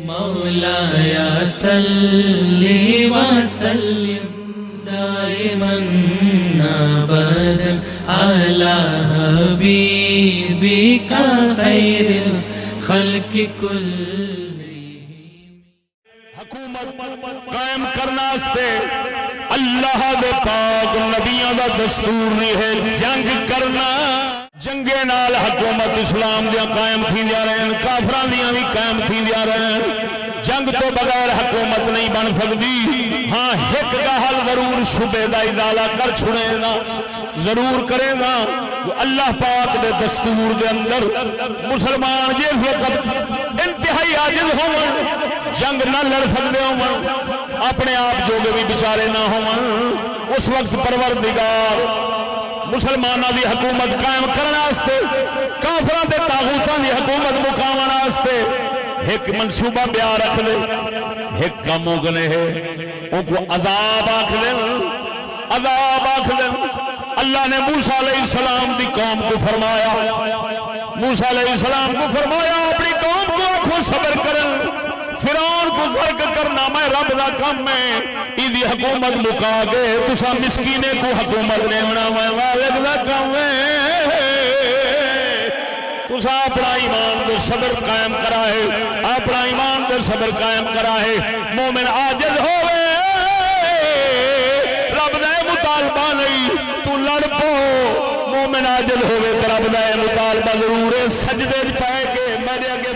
مولایا صلی وسلم دائما ابدا علی حبیبک خیر الخلق کلہم۔ حکومت قائم کرنا واسطے اللہ دے پاک نبیوں دا دستور نہیں ہے جنگ کرنا۔ جنگے نال حکومت اسلام دیا قائم تھی جا رہے ہیں، کافران دیا بھی قائم تھی جا رہے ہیں۔ جنگ تو بغیر حکومت نہیں بن سکتی۔ ہاں ایک کا حل ضرور شبہ دا ازالہ کر چھڑے گا، ضرور کرے گا۔ جو اللہ پاک دے دستور دے اندر مسلمان جس وقت انتہائی عاجز ہوں، جنگ نہ لڑ سکتے ہوں، اپنے آپ جو بھی بچارے نہ ہوں، اس وقت پروردگار مسلمانہ دی حکومت قائم کرنا آستے، کافران دے طاغوتان دی حکومت مقامنا آستے ایک منصوبہ بیار رکھ لے، ایک کام ہوگنے ہے ان کو عذاب آکھ لیں، عذاب آکھ لیں۔ اللہ نے موسیٰ علیہ السلام دی قوم کو فرمایا، موسیٰ علیہ السلام کو فرمایا اپنی قوم کو آنکھوں صبر کریں، فرعون کو غرق کرنا میں رب دا کم میں ایدی حکومت مکا گئے، تسا مسکینے کو حکومت لیمنا میں والد دا کم میں، تسا اپنا ایمان دے صبر قائم کرا ہے، اپنا ایمان دے صبر قائم کرا ہے۔ مومن عاجز ہوئے رب دا مطالبہ نہیں تو لڑ پو، مومن عاجز ہوئے تو رب دا مطالبہ ضرور ہے۔ سجدے پائے کہ میں نے آگے